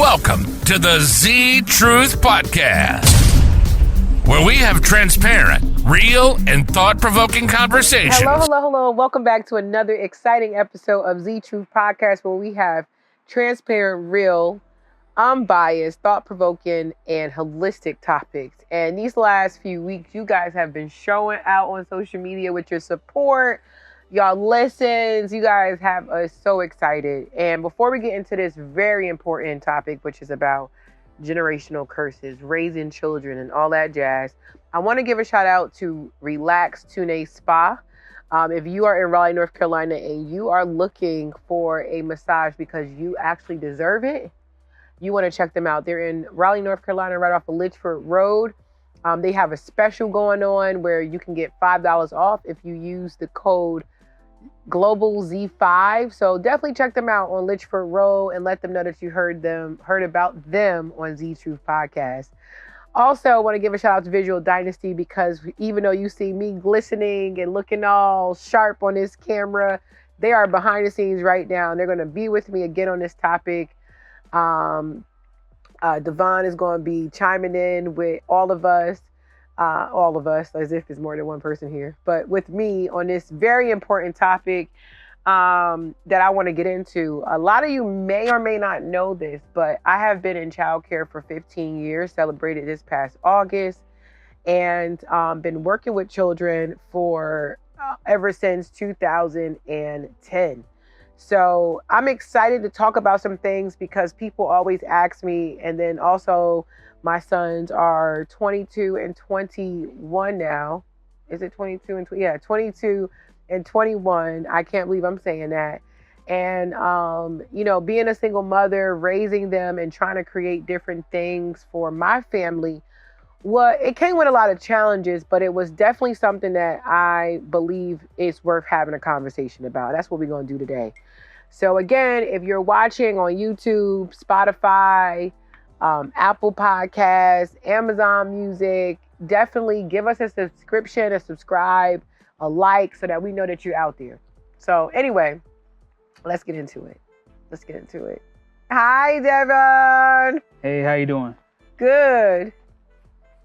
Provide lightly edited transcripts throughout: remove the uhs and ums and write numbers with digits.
Welcome to the Z-Truth Podcast, where we have transparent, real, and thought-provoking conversations. Hello. Welcome back to another exciting episode of Z-Truth Podcast, where we have transparent, real, unbiased, thought-provoking, and holistic topics. And these last few weeks, you guys have been showing out on social media with your support, y'all listens. You guys have us so excited. And before we get into this very important topic, which is about generational curses, raising children, and all that jazz, I want to give a shout out to Relax Tuina Spa. If you are in Raleigh, North Carolina, and you are looking for a massage because you actually deserve it, you want to check them out. They're in Raleigh, North Carolina, right off of Litchford Road. They have a special going on where you can get $5 off if you use the code Global Z5. So definitely check them out on Litchford Road and let them know that you heard about them on Z-Truth Podcast. Also, I want to give a shout out to Visual Dynasty, because even though you see me glistening and looking all sharp on this camera, they are behind the scenes right now, and they're going to be with me again on this topic. Devon is going to be chiming in with all of us, as if there's more than one person here, but with me on this very important topic that I want to get into. A lot of you may or may not know this, but I have been in childcare for 15 years, celebrated this past August, and been working with children for ever since 2010. So I'm excited to talk about some things because people always ask me, and then also my sons are 22 and 21 now. Is it 22 and 20? Yeah, 22 and 21. I can't believe I'm saying that. And, being a single mother, raising them and trying to create different things for my family, it came with a lot of challenges, but it was definitely something that I believe is worth having a conversation about. That's what we're going to do today. So again, if you're watching on YouTube, Spotify, Apple Podcasts, Amazon Music, definitely give us a subscription, a subscribe, a like, so that we know that you're out there. So anyway, let's get into it. Hi, Devon. Hey, how you doing? Good.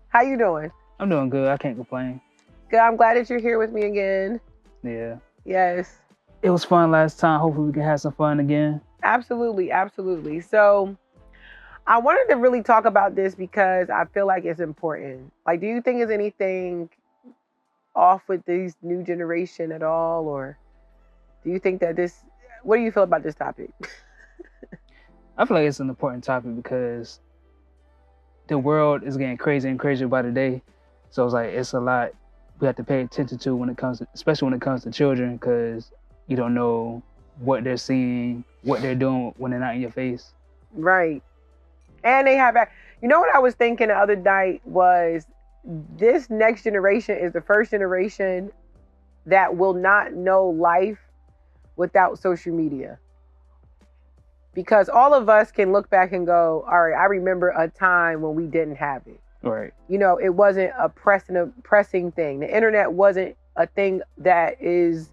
How you doing? I'm doing good. I can't complain. Good. I'm glad that you're here with me again. Yeah. Yes. It was fun last time. Hopefully we can have some fun again. Absolutely. So I wanted to really talk about this because I feel like it's important. Like, do you think there's anything off with this new generation at all? Or do you think that what do you feel about this topic? I feel like it's an important topic because the world is getting crazier and crazier by the day. So it's a lot we have to pay attention to especially when it comes to children, because you don't know what they're seeing, what they're doing when they're not in your face. Right. And they have, what I was thinking the other night was, this next generation is the first generation that will not know life without social media. Because all of us can look back and go, all right, I remember a time when we didn't have it. Right. It wasn't a pressing thing. The internet wasn't a thing that is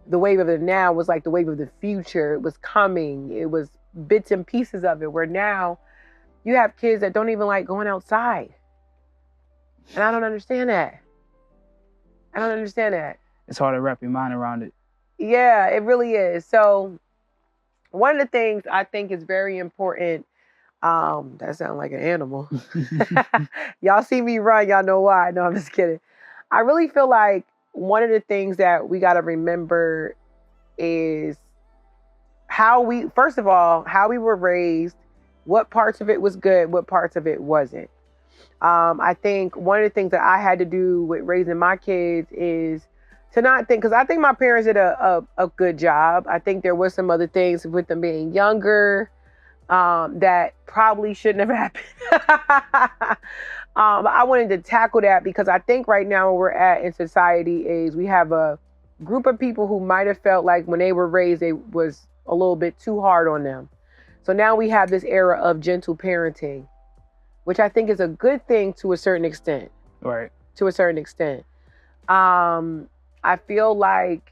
the wave of the now, was like the wave of the future. It was coming. It was bits and pieces of it, where now you have kids that don't even like going outside. And I don't understand that. It's hard to wrap your mind around it. Yeah, it really is. So one of the things I think is very important, that sounds like an animal. Y'all see me run, y'all know why. No, I'm just kidding. I really feel like one of the things that we got to remember is how we were raised, what parts of it was good, what parts of it wasn't. I think one of the things that I had to do with raising my kids is to not think, because I think my parents did a good job. I think there was some other things with them being younger that probably shouldn't have happened. I wanted to tackle that because I think right now where we're at in society is we have a group of people who might have felt like when they were raised, it was a little bit too hard on them. So now we have this era of gentle parenting, which I think is a good thing to a certain extent. Right. To a certain extent. I feel like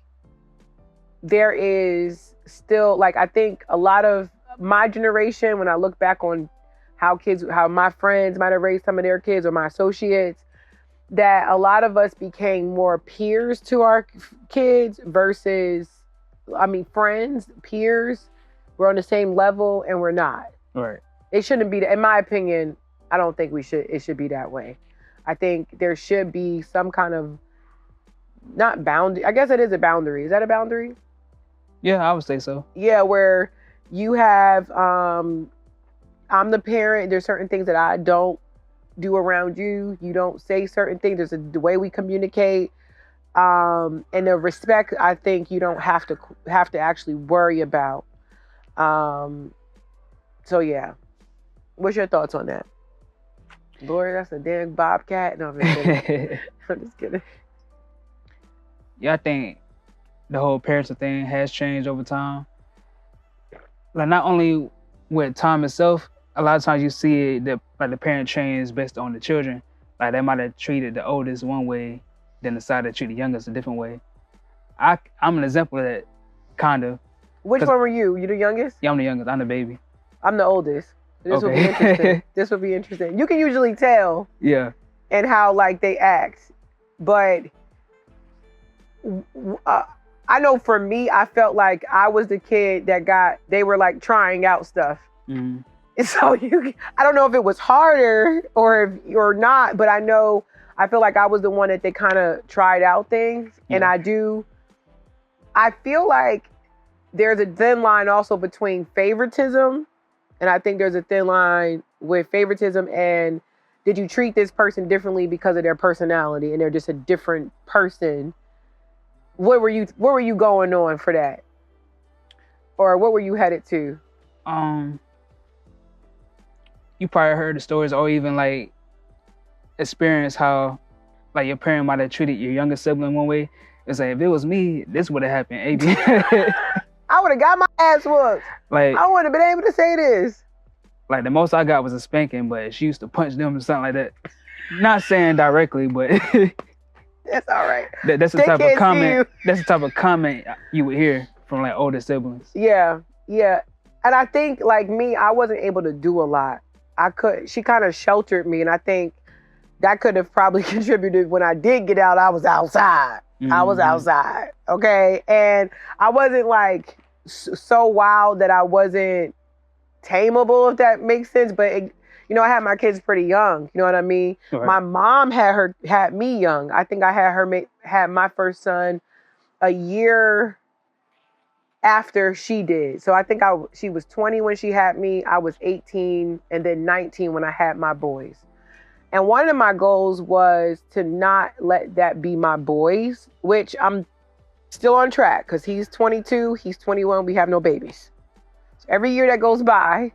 there is still, like, I think a lot of my generation, when I look back on how my friends might have raised some of their kids or my associates, that a lot of us became more peers to our kids versus, friends, peers. We're on the same level and we're not. Right. It shouldn't be, in my opinion, I don't think it should be that way. I think there should be some kind of, not boundary, I guess it is a boundary. Is that a boundary? Yeah, I would say so. Yeah, where you have, I'm the parent, there's certain things that I don't do around you. You don't say certain things. There's the way we communicate. And the respect, I think you don't have to actually worry about. So yeah. What's your thoughts on that? Lord, that's a damn bobcat. No, I'm just kidding. I'm just kidding. Yeah, I think the whole parenting thing has changed over time. Like, not only with time itself, a lot of times you see it that like the parent changes based on the children. Like, they might have treated the oldest one way, then decided to treat the youngest a different way. I'm an example of that, kind of. Which one were you? You the youngest? Yeah, I'm the youngest. I'm the baby. I'm the oldest. This will be interesting. This will be interesting. You can usually tell. Yeah. And how like they act, but I know for me, I felt like I was the kid that they were like trying out stuff. Mm-hmm. And so I don't know if it was harder or not, but I feel like I was the one that they kind of tried out things. Yeah. And I feel like there's a thin line also between favoritism. And I think there's a thin line with favoritism and did you treat this person differently because of their personality and they're just a different person? What were you going on for that? Or what were you headed to? You probably heard the stories or even like experienced how like your parent might have treated your younger sibling one way. It's like, if it was me, this would have happened. AB. I would have got my ass whooped. Like, I wouldn't have been able to say this. Like, the most I got was a spanking, but she used to punch them or something like that. Not saying directly, but that's all right. That's the type of comment. That's the type of comment you would hear from like older siblings. Yeah, yeah. And I think like me, I wasn't able to do a lot. She kind of sheltered me, and I think that could have probably contributed. When I did get out, I was outside. Mm-hmm. I was outside, okay? And I wasn't like so wild that I wasn't tameable, if that makes sense. But I had my kids pretty young. You know what I mean? Right. My mom had me young. I think I had my first son a year after she did. So I think she was 20 when she had me. I was 18 and then 19 when I had my boys. And one of my goals was to not let that be my boys, which I'm still on track because he's 22, he's 21, we have no babies. So every year that goes by,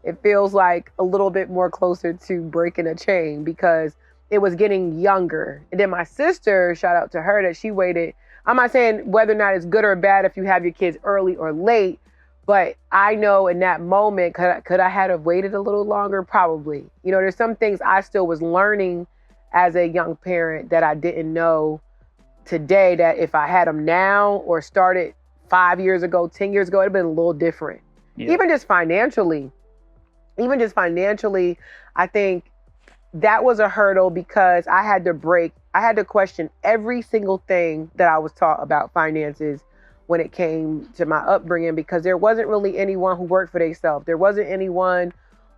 it feels like a little bit more closer to breaking a chain because it was getting younger. And then my sister, shout out to her, that she waited. I'm not saying whether or not it's good or bad if you have your kids early or late, but I know in that moment, could I have waited a little longer? Probably. There's some things I still was learning as a young parent that I didn't know today, that if I had them now or started 5 years ago, 10 years ago, it'd been a little different. Yeah. Even just financially, I think that was a hurdle because I had to question every single thing that I was taught about finances when it came to my upbringing, because there wasn't really anyone who worked for themselves. There wasn't anyone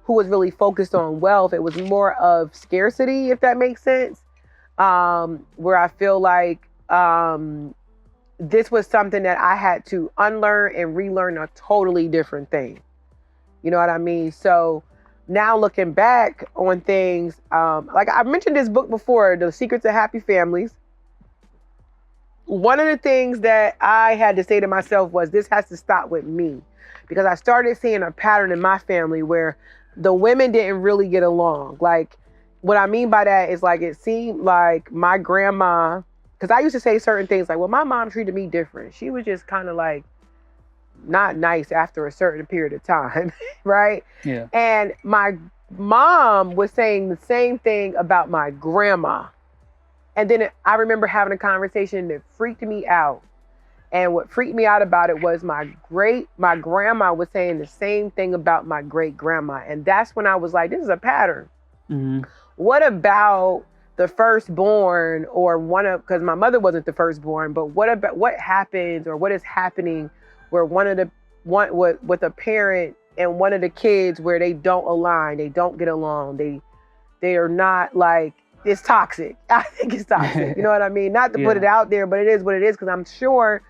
who was really focused on wealth. It was more of scarcity, if that makes sense, where I feel like this was something that I had to unlearn and relearn a totally different thing. You know what I mean? So now looking back on things, like I mentioned this book before, The Secrets of Happy Families. One of the things that I had to say to myself was, this has to stop with me, because I started seeing a pattern in my family where the women didn't really get along. Like, what I mean by that is, like, it seemed like my grandma, because I used to say certain things like, well, my mom treated me different. She was just kind of like not nice after a certain period of time, right? Yeah. And my mom was saying the same thing about my grandma. And then I remember having a conversation that freaked me out. And what freaked me out about it was my grandma was saying the same thing about my great grandma. And that's when I was like, this is a pattern. Mm-hmm. What about the firstborn or because my mother wasn't the firstborn, but what happens or what is happening where with a parent and one of the kids where they don't align, they don't get along, they are not like, it's toxic. I think it's toxic. You know what I mean? Not to put it out there, but it is what it is, because I'm sure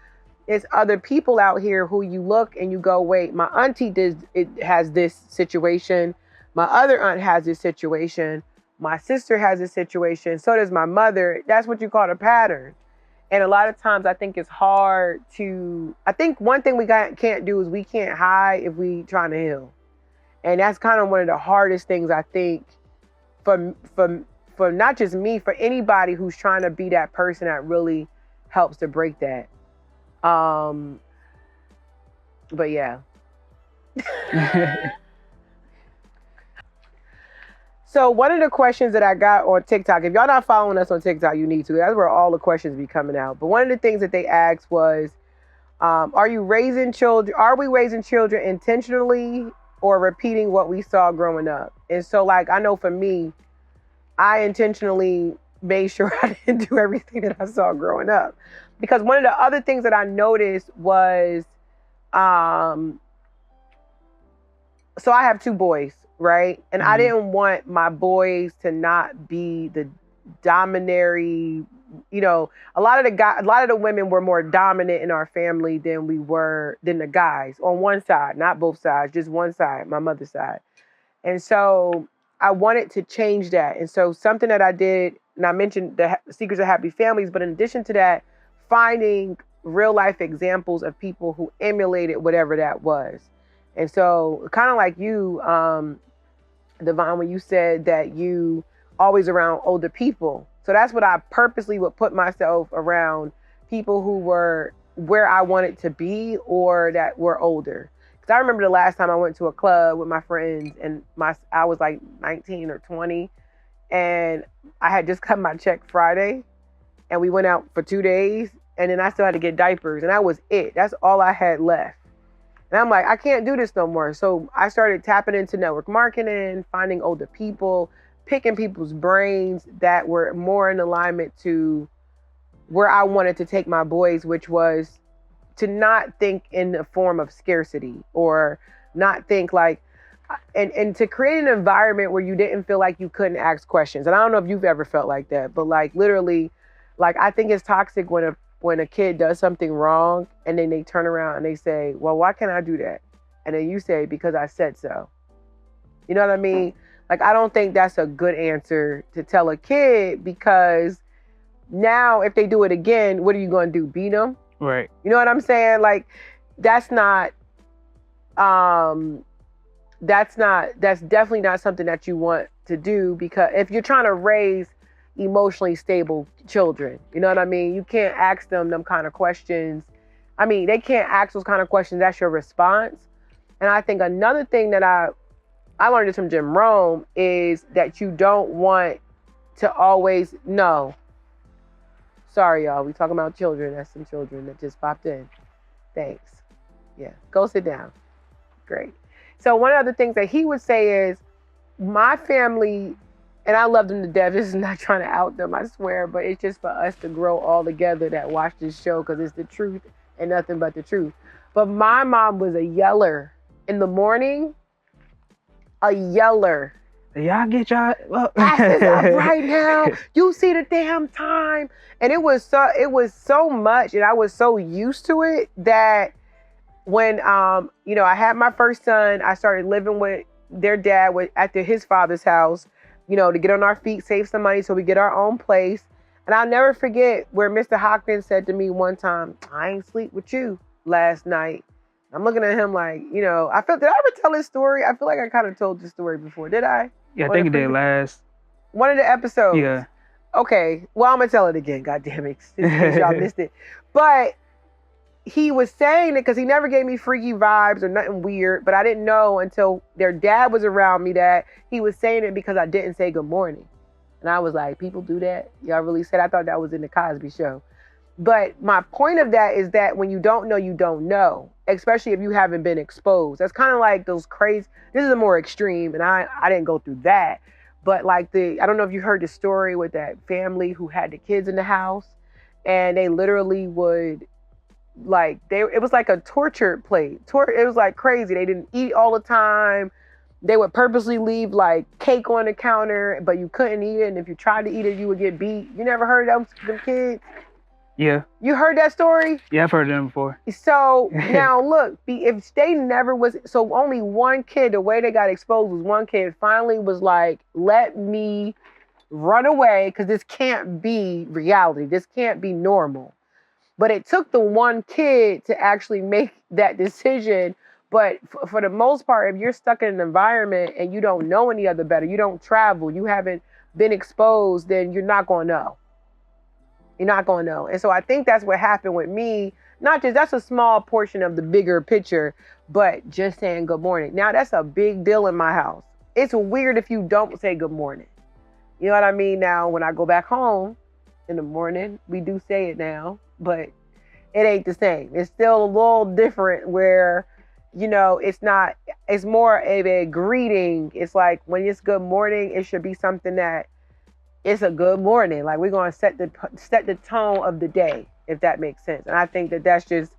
it's other people out here who you look and you go, wait, my auntie has this situation. My other aunt has this situation. My sister has this situation. So does my mother. That's what you call a pattern. And a lot of times I think it's hard I think one thing we can't do is we can't hide if we trying to heal. And that's kind of one of the hardest things, I think, for not just me, for anybody who's trying to be that person that really helps to break that. But yeah. So one of the questions that I got on TikTok, if y'all not following us on TikTok, you need to. That's where all the questions be coming out. But one of the things that they asked was, are we raising children intentionally or repeating what we saw growing up? And so, like, I know for me, I intentionally made sure I didn't do everything that I saw growing up. Because one of the other things that I noticed was, so I have 2 boys, right? And I didn't want my boys to not be the dominary, you know, a lot of the women were more dominant in our family than the guys on one side, not both sides, just one side, my mother's side. And so I wanted to change that. And so something that I did, and I mentioned the Secrets of Happy Families, but in addition to that, finding real life examples of people who emulated whatever that was. And so kind of like you, Devon, when you said that you always around older people. So that's what I purposely would put myself around, people who were where I wanted to be or that were older. Because I remember the last time I went to a club with my friends and I was like 19 or 20 and I had just cut my check Friday and we went out for 2 days and then I still had to get diapers and that was it. That's all I had left. And I'm like, I can't do this no more. So I started tapping into network marketing, finding older people, picking people's brains that were more in alignment to where I wanted to take my boys, which was to not think in the form of scarcity or not think like, and to create an environment where you didn't feel like you couldn't ask questions. And I don't know if you've ever felt like that, but like literally, like I think it's toxic when a kid does something wrong and then they turn around and they say, well, why can't I do that? And then you say, because I said so. You know what I mean? Like, I don't think that's a good answer to tell a kid, because now if they do it again, what are you going to do? Beat them? Right. You know what I'm saying? Like, that's definitely not something that you want to do, because if you're trying to raise emotionally stable children, you know what I mean? You can't ask them kind of questions. I mean, they can't ask those kind of questions. That's your response. And I think another thing that I learned this from Jim Rome is that you don't want to always know. Sorry, y'all. We talking about children. That's some children that just popped in. Thanks. Yeah. Go sit down. Great. So one of the things that he would say is, my family, and I love them to death. This is not trying to out them, I swear, but it's just for us to grow all together that watch this show, because it's the truth and nothing but the truth. But my mom was a yeller in the morning. A yeller. Y'all get y'all asses up right now. You see the damn time. And it was so much, and I was so used to it that when I had my first son, I started living with their dad at his father's house, to get on our feet, save some money so we get our own place. And I'll never forget where Mr. Hopkins said to me one time, I ain't sleep with you last night. I'm looking at him like, did I ever tell this story? I feel like I kind of told this story before. Did I? Yeah, I think it did last. One of the episodes. Yeah. Okay. Well, I'm going to tell it again. God damn it. In case y'all missed it. But he was saying it because he never gave me freaky vibes or nothing weird. But I didn't know until their dad was around me that he was saying it because I didn't say good morning. And I was like, people do that? Y'all really said? I thought that was in the Cosby Show. But my point of that is that when you don't know, you don't know, especially if you haven't been exposed. That's kind of like those crazy, this is a more extreme, and I didn't go through that. But like I don't know if you heard the story with that family who had the kids in the house, and they literally would, like, it was like a torture plate. It was like crazy. They didn't eat all the time. They would purposely leave like cake on the counter, but you couldn't eat it. And if you tried to eat it, you would get beat. You never heard them kids? Yeah. You heard that story? Yeah, I've heard them before. So now look, if they never was, so only one kid, the way they got exposed was one kid finally was like, let me run away because this can't be reality. This can't be normal. But it took the one kid to actually make that decision. But for the most part, if you're stuck in an environment and you don't know any other better, you don't travel, you haven't been exposed, then you're not going to know. You're not going to know. And so I think that's what happened with me. Not just, that's a small portion of the bigger picture, but just saying good morning. Now, that's a big deal in my house. It's weird if you don't say good morning. You know what I mean? Now, when I go back home in the morning, we do say it now, but it ain't the same. It's still a little different where, you know, it's more of a greeting. It's like when it's good morning, it should be something that it's a good morning. Like we're going to set the tone of the day, if that makes sense. And I think that's just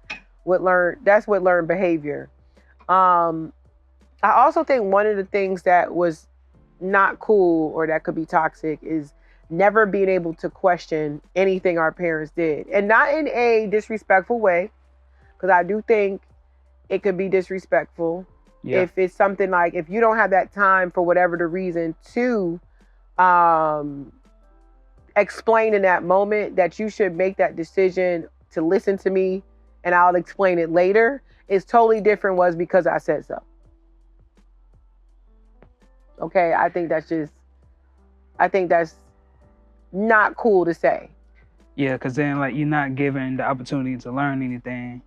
what learned behavior. I also think one of the things that was not cool or that could be toxic is never being able to question anything our parents did. And not in a disrespectful way, because I do think it could be disrespectful. Yeah. If it's something like, if you don't have that time for whatever the reason to explain in that moment that you should make that decision to listen to me and I'll explain it later, it's totally different was because I said so. Okay, I think that's not cool to say. Yeah, because then like you're not given the opportunity to learn anything.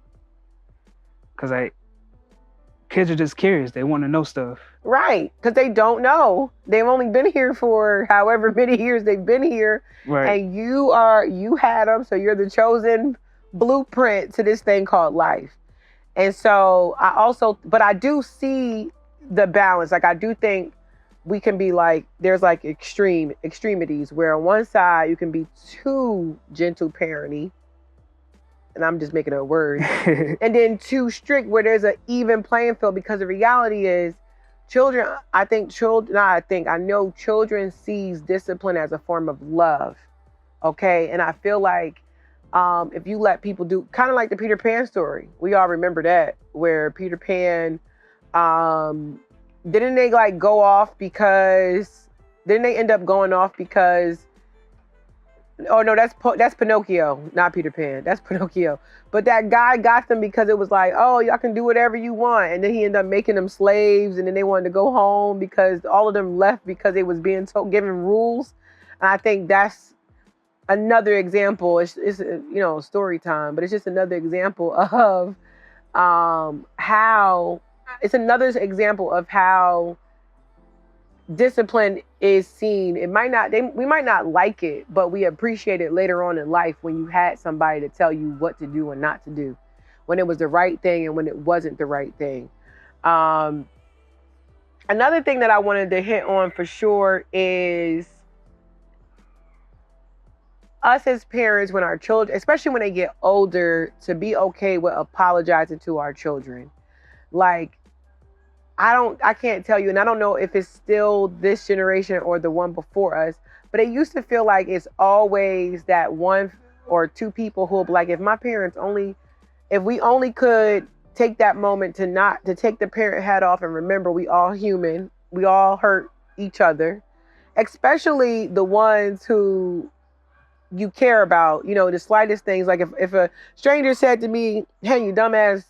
Because like kids are just curious. They want to know stuff. Right, because they don't know. They've only been here for however many years they've been here. Right. And you had them, so you're the chosen blueprint to this thing called life. And so but I do see the balance. Like I do think we can be like, there's like extremities where on one side you can be too gentle parenting, and I'm just making a word, and then too strict where there's an even playing field, because the reality is I know children sees discipline as a form of love. Okay. And I feel like if you let people do kind of like the Peter Pan story, we all remember that, where Peter Pan, didn't they end up going off because, oh no, that's Pinocchio, not Peter Pan. That's Pinocchio. But that guy got them because it was like, oh, y'all can do whatever you want. And then he ended up making them slaves, and then they wanted to go home because all of them left because they was being given rules. And I think that's another example. It's story time, but it's just another example of how discipline is seen. We might not like it, but we appreciate it later on in life when you had somebody to tell you what to do and not to do, when it was the right thing and when it wasn't the right thing. Another thing that I wanted to hit on for sure is us as parents, when our children, especially when they get older, to be okay with apologizing to our children. Like, I can't tell you, and I don't know if it's still this generation or the one before us, but it used to feel like it's always that one or two people who will be like, if we only could take that moment to take the parent hat off and remember we all human, we all hurt each other, especially the ones who you care about, the slightest things. Like if a stranger said to me, hey, you dumbass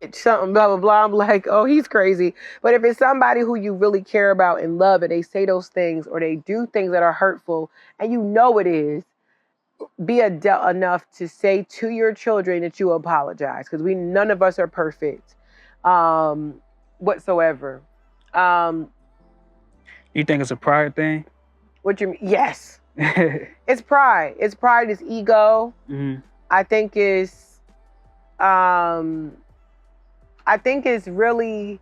bitch, something, blah, blah, blah, I'm like, oh, he's crazy. But if it's somebody who you really care about and love, and they say those things or they do things that are hurtful, and it is, be adult enough to say to your children that you apologize, because none of us are perfect whatsoever. You think it's a pride thing? What you mean? Yes. It's pride. It's pride. It's ego. Mm-hmm. I think it's really,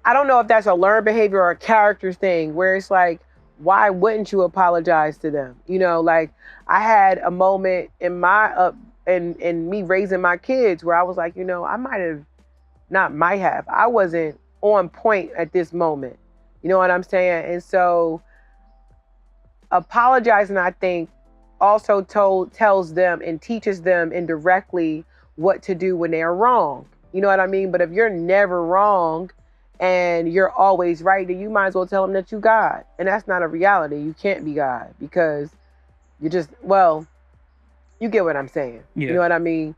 I don't know if that's a learned behavior or a character thing where it's like, why wouldn't you apologize to them? You know, like I had a moment in my in me raising my kids where I was like, you know, I wasn't on point at this moment. You know what I'm saying? And so apologizing, I think, also tells them and teaches them indirectly what to do when they're wrong. You know what I mean? But if you're never wrong and you're always right, then you might as well tell them that you God. And that's not a reality. You can't be God because you just, well, you get what I'm saying. Yeah. You know what I mean?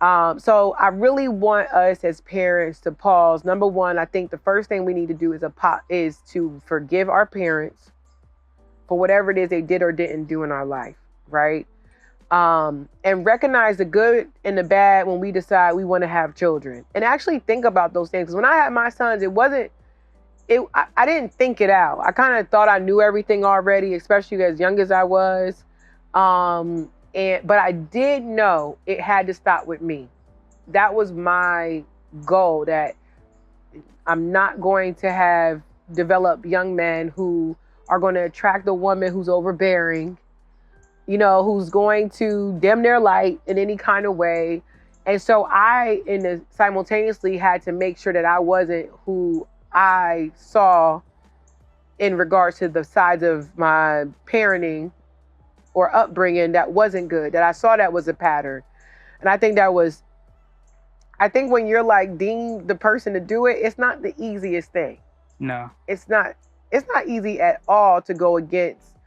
So I really want us as parents to pause. Number one, I think the first thing we need to do is to forgive our parents for whatever it is they did or didn't do in our life, right? And recognize the good and the bad when we decide we want to have children. And actually think about those things. Because when I had my sons, I didn't think it out. I kind of thought I knew everything already, especially as young as I was. But I did know it had to stop with me. That was my goal, that I'm not going to develop young men who are going to attract a woman who's overbearing, you know, who's going to dim their light in any kind of way. And so I simultaneously had to make sure that I wasn't who I saw in regards to the sides of my parenting or upbringing that wasn't good, that I saw that was a pattern. And I think when you're like deemed the person to do it, it's not the easiest thing. No. It's not easy at all to go against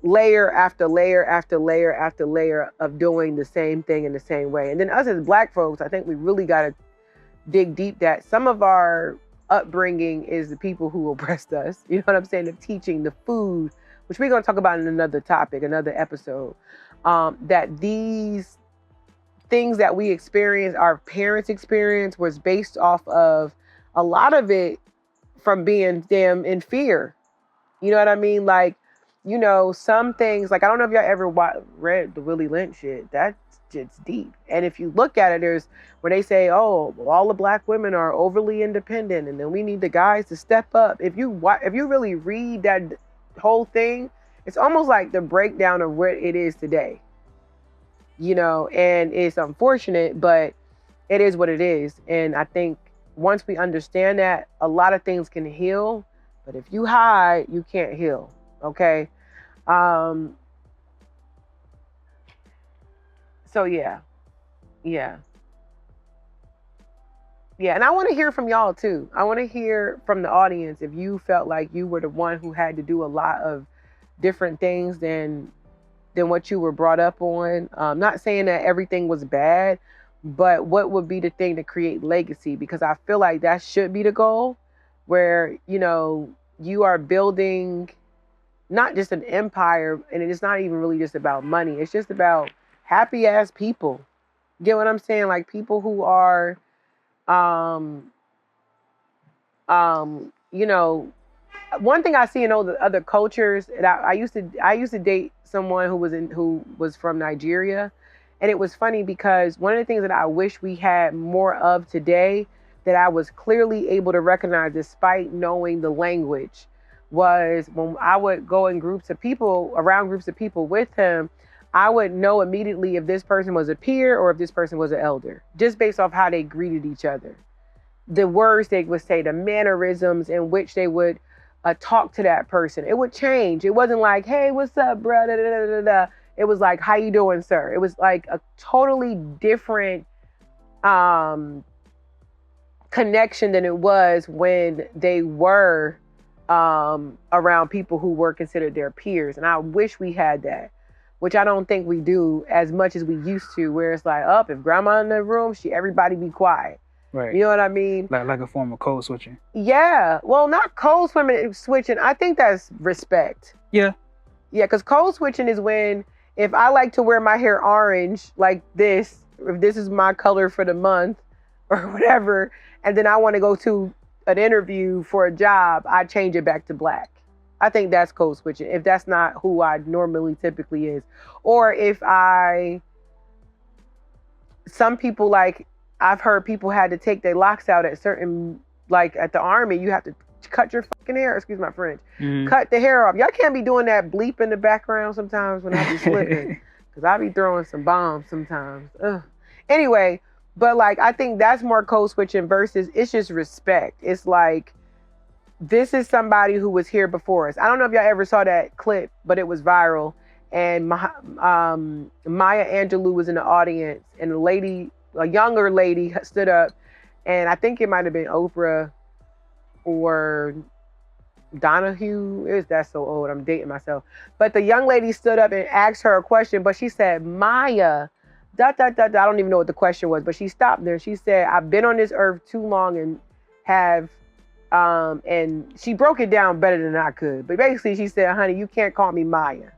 layer after layer after layer after layer of doing the same thing in the same way. And then us as Black folks, I think we really got to dig deep that some of our upbringing is the people who oppressed us. You know what I'm saying? The teaching, the food, which we're going to talk about in another topic, another episode, that these things that we experience, our parents' experience, was based off of a lot of it from being them in fear. You know what I mean? Like, you know, some things, like, I don't know if y'all ever read the Willie Lynch shit. That shit's deep. And if you look at it, there's where they say, oh, well, all the Black women are overly independent and then we need the guys to step up. If you really read that whole thing, it's almost like the breakdown of where it is today. You know, and it's unfortunate, but it is what it is. And I think once we understand that, a lot of things can heal, but if you hide, you can't heal. Okay. So yeah. And I want to hear from y'all too. I want to hear from the audience if you felt like you were the one who had to do a lot of different things than what you were brought up on. Not saying that everything was bad, but what would be the thing to create legacy? Because I feel like that should be the goal, where, you know, you are building not just an empire, and it's not even really just about money. It's just about happy ass people. Get what I'm saying? Like people who are, you know, one thing I see in all the other cultures, and I used to date someone who was from Nigeria. And it was funny because one of the things that I wish we had more of today, that I was clearly able to recognize despite knowing the language, was when I would go in around groups of people with him, I would know immediately if this person was a peer or if this person was an elder, just based off how they greeted each other. The words they would say, the mannerisms in which they would talk to that person. It would change. It wasn't like, hey, what's up, bro? Da, da, da, da, da. It was like, how you doing, sir? It was like a totally different connection than it was when they were around people who were considered their peers. And I wish we had that, which I don't think we do as much as we used to, where it's like, if grandma in the room, everybody be quiet. Right. You know what I mean? Like a form of code switching. Yeah. Well, not code switching. I think that's respect. Yeah. Yeah, because code switching is when, if I like to wear my hair orange like this, if this is my color for the month or whatever, and then I want to go to an interview for a job, I change it back to black. I think that's code switching. If that's not who I normally typically is. Or if some people, like, I've heard people had to take their locks out at certain, like at the army, you have to cut your fucking hair. Excuse my French. Cut the hair off. Y'all can't be doing that bleep in the background sometimes when I be slipping. Because I be throwing some bombs sometimes. Ugh. Anyway, but like, I think that's more code switching versus it's just respect. It's like, this is somebody who was here before us. I don't know if y'all ever saw that clip, but it was viral. And Maya Angelou was in the audience, and a younger lady stood up, and I think it might have been Oprah or Donahue. That's so old. I'm dating myself. But the young lady stood up and asked her a question, but she said, Maya, ... I don't even know what the question was, but she stopped there. She said, I've been on this earth too long and have, and she broke it down better than I could. But basically she said, honey, you can't call me Maya.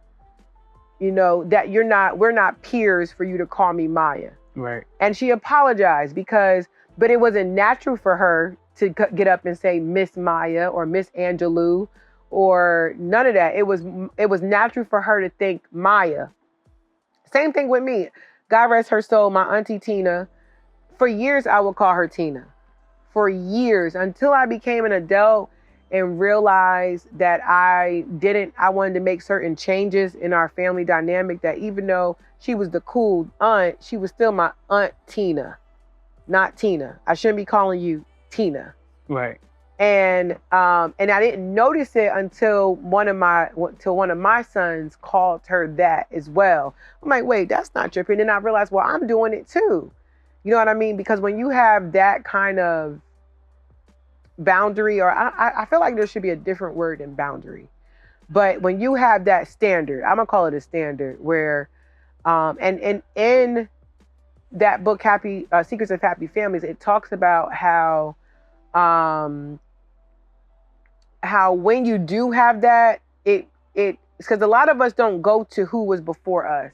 You know, that we're not peers for you to call me Maya. Right. And she apologized but it wasn't natural for her to get up and say Miss Maya or Miss Angelou or none of that. It was natural for her to think Maya. Same thing with me. God rest her soul, my auntie Tina. For years, I would call her Tina. For years, until I became an adult and realized that I wanted to make certain changes in our family dynamic, that even though she was the cool aunt, she was still my Aunt Tina, not Tina. I shouldn't be calling you Tina. Right. And I didn't notice it until one of my sons called her that as well. I'm like, wait, that's not tripping. And then I realized, well, I'm doing it too. You know what I mean? Because when you have that kind of boundary, or I feel like there should be a different word than boundary. But when you have that standard, I'm gonna call it a standard, where and in that book, Secrets of Happy Families, it talks about how when you do have that, it's because a lot of us don't go to who was before us.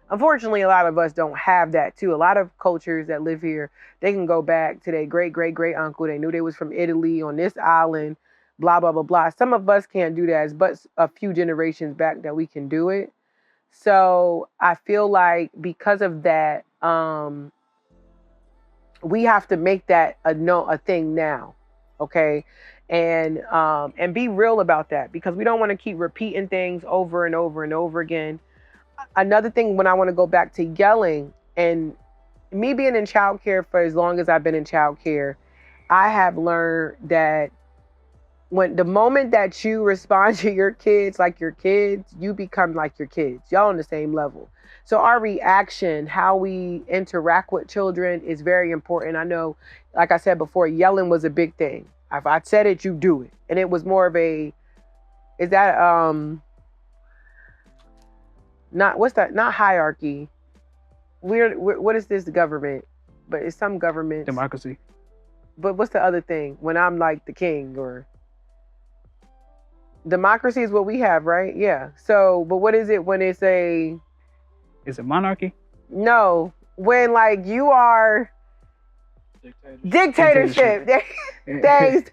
Unfortunately, a lot of us don't have that too. A lot of cultures that live here, they can go back to their great, great, great uncle. They knew they was from Italy on this island, blah, blah, blah, blah. Some of us can't do that. It's but a few generations back that we can do it. So I feel like because of that, we have to make that a thing now. Okay. And be real about that, because we don't want to keep repeating things over and over and over again. Another thing, when I want to go back to yelling, and me being in childcare for as long as I've been in childcare, I have learned that when the moment that you respond to your kids like your kids, you become like your kids. Y'all on the same level. So our reaction, how we interact with children, is very important. I know, like I said before, yelling was a big thing. If I said it, you do it. And it was more of not hierarchy. What is this government? But it's some government. Democracy. But what's the other thing? When I'm like the king, or democracy is what we have, right? Yeah. So, but what is it when it's a... Is it monarchy? No. When like you are... Dictatorship. Thanks.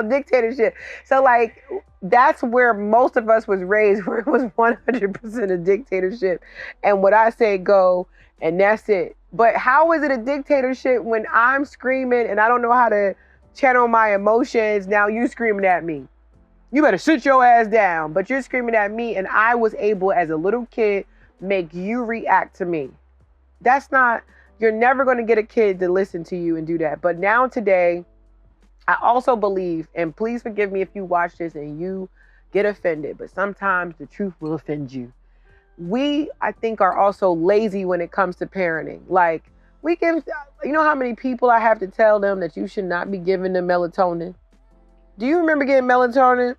Dictatorship. So like, that's where most of us was raised, where it was 100% a dictatorship. And what I say go, and that's it. But how is it a dictatorship when I'm screaming and I don't know how to channel my emotions? Now you screaming at me. You better sit your ass down. But you're screaming at me, and I was able as a little kid make you react to me. That's not... You're never going to get a kid to listen to you and do that. But now today, I also believe, and please forgive me if you watch this and you get offended, but sometimes the truth will offend you. We, I think, are also lazy when it comes to parenting. Like, we give, you know how many people I have to tell them that you should not be giving them melatonin? Do you remember getting melatonin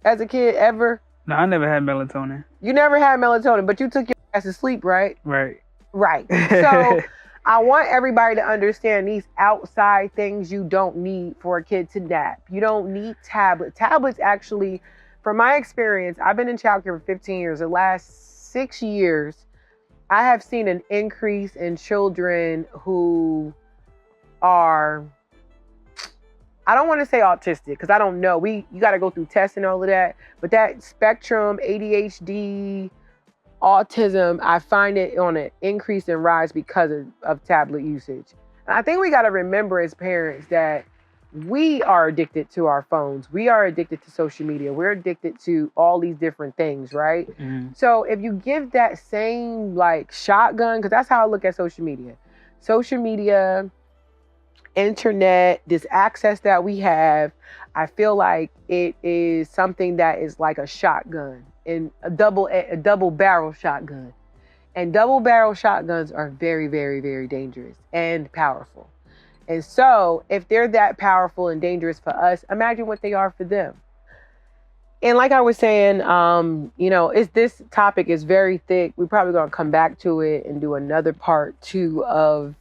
as a kid ever? No, I never had melatonin. You never had melatonin, but you took your ass to sleep, right? Right. Right. So I want everybody to understand these outside things you don't need for a kid to nap. You don't need tablets. Tablets actually, from my experience, I've been in childcare for 15 years. The last 6 years, I have seen an increase in children who are I don't want to say autistic because I don't know. You got to go through tests and all of that. But that spectrum, ADHD, autism, I find it on an increase and rise because of tablet usage. And I think we got to remember as parents that we are addicted to our phones. We are addicted to social media. We're addicted to all these different things, right? Mm-hmm. So if you give that same like shotgun, because that's how I look at social media. Social media, internet, this access that we have, I feel like it is something that is like a shotgun, and a double barrel shotgun. And double barrel shotguns are very, very, very dangerous and powerful. And so if they're that powerful and dangerous for us, imagine what they are for them. And like I was saying, this topic is very thick. We're probably going to come back to it and do another part 2 of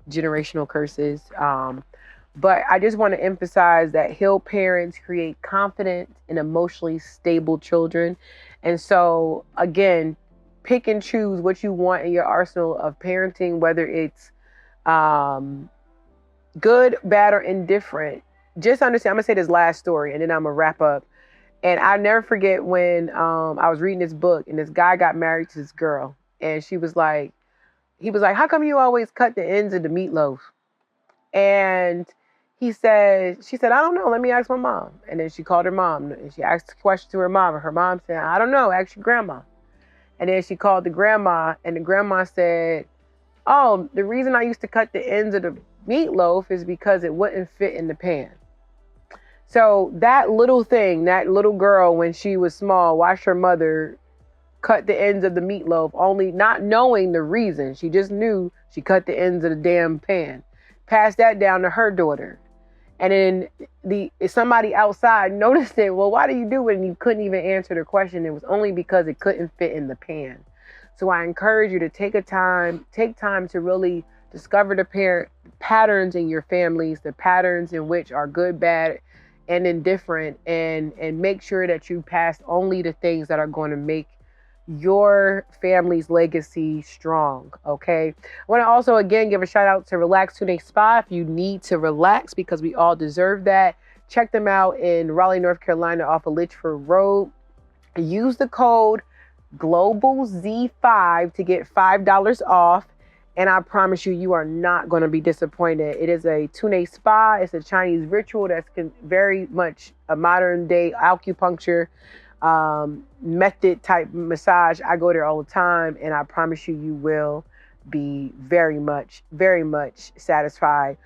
generational curses. But I just want to emphasize that healed parents create confident and emotionally stable children. And so, again, pick and choose what you want in your arsenal of parenting, whether it's good, bad, or indifferent. Just understand, I'm going to say this last story and then I'm going to wrap up. And I never forget when I was reading this book and this guy got married to this girl. And he was like, how come you always cut the ends of the meatloaf? And she said, I don't know. Let me ask my mom. And then she called her mom and she asked the question to her mom. And her mom said, I don't know. Ask your grandma. And then she called the grandma and the grandma said, oh, the reason I used to cut the ends of the meatloaf is because it wouldn't fit in the pan. So that little thing, that little girl, when she was small, watched her mother cut the ends of the meatloaf, only not knowing the reason. She just knew she cut the ends of the damn pan. Passed that down to her daughter. And then somebody outside noticed it. Well, why do you do it? And you couldn't even answer the question. It was only because it couldn't fit in the pan. So I encourage you to take time to really discover the patterns in your families, the patterns in which are good, bad, and indifferent, and make sure that you pass only the things that are going to make your family's legacy strong, okay? I want to also, again, give a shout out to Relax Tuina Spa. If you need to relax, because we all deserve that, check them out in Raleigh, North Carolina, off of Litchford Road. Use the code GLOBALZ5 to get $5 off. And I promise you, you are not going to be disappointed. It is a Tuina Spa. It's a Chinese ritual that's very much a modern day acupuncture method type massage. I go there all the time, and I promise you, you will be very much satisfied.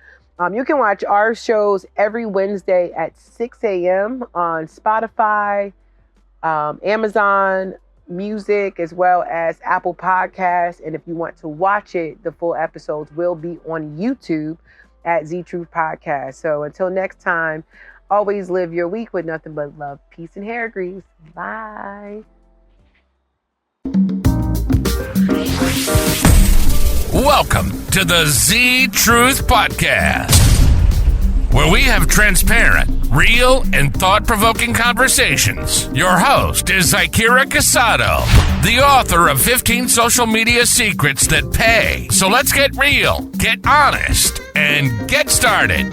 You can watch our shows every Wednesday at 6 a.m. on Spotify, Amazon Music, as well as Apple Podcasts. And if you want to watch it, the full episodes will be on YouTube at Zyykirrah Podcast. So until next time, always live your week with nothing but love, peace, and hair grease. Bye. Welcome to the Zyykirrah Podcast, where we have transparent, real, and thought-provoking conversations. Your host is Zyykirrah, the author of 15 social media secrets that pay. So let's get real, get honest, and get started.